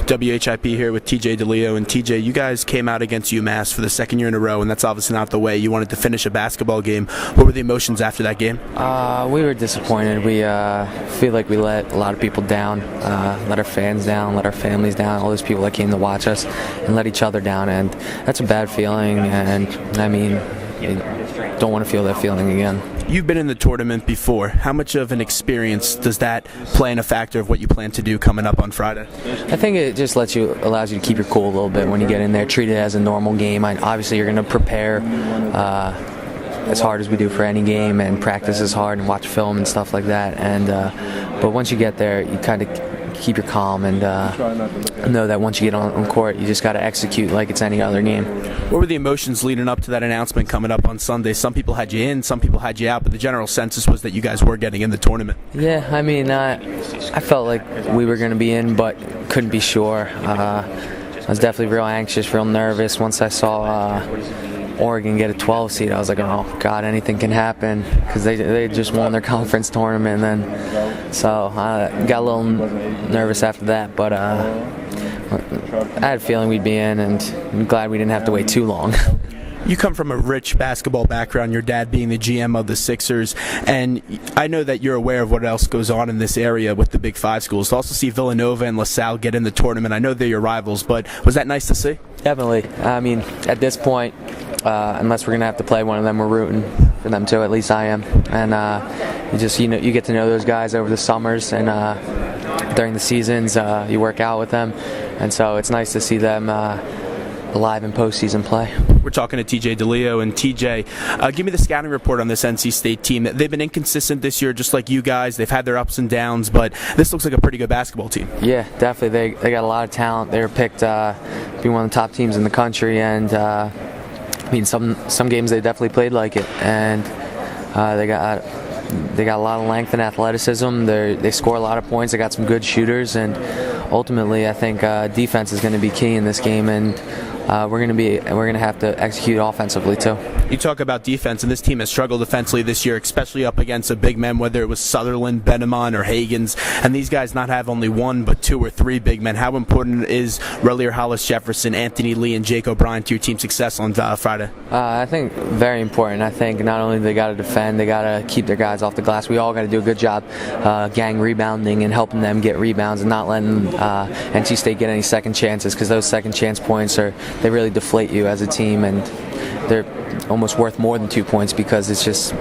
WHIP here with TJ DiLeo. And TJ, you guys came out against UMass for the second year in a row, and that's obviously not the way you wanted to finish a basketball game. What were the emotions after that game? We were disappointed. We feel like we let a lot of people down, let our fans down, let our families down, all those people that came to watch us, and let each other down. And that's a bad feeling, and I mean, you don't want to feel that feeling again. You've been in the tournament before. How much of an experience does that play in a factor of what you plan to do coming up on Friday? I think it just allows you to keep your cool a little bit when you get in there. Treat it as a normal game. Obviously, you're going to prepare as hard as we do for any game and practice as hard and watch film and stuff like that. And but once you get there, you kind of keep your calm and know that once you get on court, you just got to execute like it's any other game. What were the emotions leading up to that announcement coming up on Sunday? Some people had you in, some people had you out, but the general census was that you guys were getting in the tournament. Yeah, I mean, I felt like we were going to be in, but couldn't be sure. I was definitely real anxious, real nervous. Once I saw Oregon get a 12 seed, I was like, oh God, anything can happen, because they just won their conference tournament. And then, so I got a little nervous after that, but I had a feeling we'd be in, and I'm glad we didn't have to wait too long. You come from a rich basketball background, your dad being the GM of the Sixers, and I know that you're aware of what else goes on in this area with the Big Five schools. To also see Villanova and LaSalle get in the tournament, I know they're your rivals, but was that nice to see? Definitely. I mean, at this point, unless we're going to have to play one of them, we're rooting for them too, at least I am. And you get to know those guys over the summers, and during the seasons, you work out with them, and so it's nice to see them alive in postseason play. We're talking to TJ DiLeo, and TJ, give me the scouting report on this NC State team. They've been inconsistent this year, just like you guys. They've had their ups and downs, but this looks like a pretty good basketball team. Yeah, definitely. They got a lot of talent. They were picked to be one of the top teams in the country, and I mean, some games they definitely played like it, and they got a lot of length and athleticism. They score a lot of points. They got some good shooters, and ultimately, I think defense is going to be key in this game, and we're going to have to execute offensively too. You talk about defense, and this team has struggled defensively this year, especially up against a big men, whether it was Sutherland, Benamon, or Hagans, and these guys not have only one but two or three big men. How important is Relier, Hollis Jefferson, Anthony Lee, and Jake O'Brien to your team's success on Friday? I think very important. I think not only they got to defend, they got to keep their guys off the glass. We all got to do a good job gang rebounding and helping them get rebounds and not letting NC State get any second chances, because those second chance points they really deflate you as a team, and they're almost worth more than 2 points because it just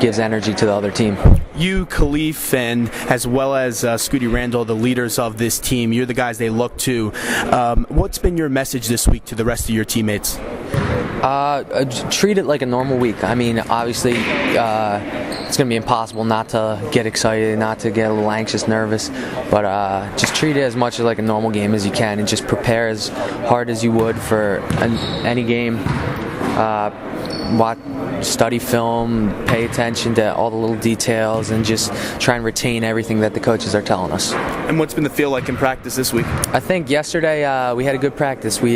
gives energy to the other team. You, Khalif, and as well as Scooty Randall, the leaders of this team, you're the guys they look to. What's been your message this week to the rest of your teammates? Treat it like a normal week. I mean, obviously, it's going to be impossible not to get excited, not to get a little anxious, nervous, but just treat it as much like a normal game as you can, and just prepare as hard as you would for any game. Study film, pay attention to all the little details, and just try and retain everything that the coaches are telling us. And what's been the feel like in practice this week? I think yesterday we had a good practice. We're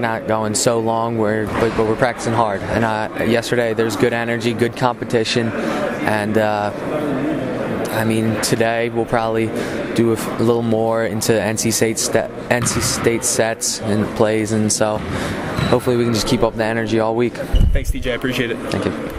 not going so long, but we're practicing hard. And yesterday there's good energy, good competition, and today we'll probably do a little more into NC State sets and plays, and so hopefully we can just keep up the energy all week. Thanks, DJ. I appreciate it. Thank you.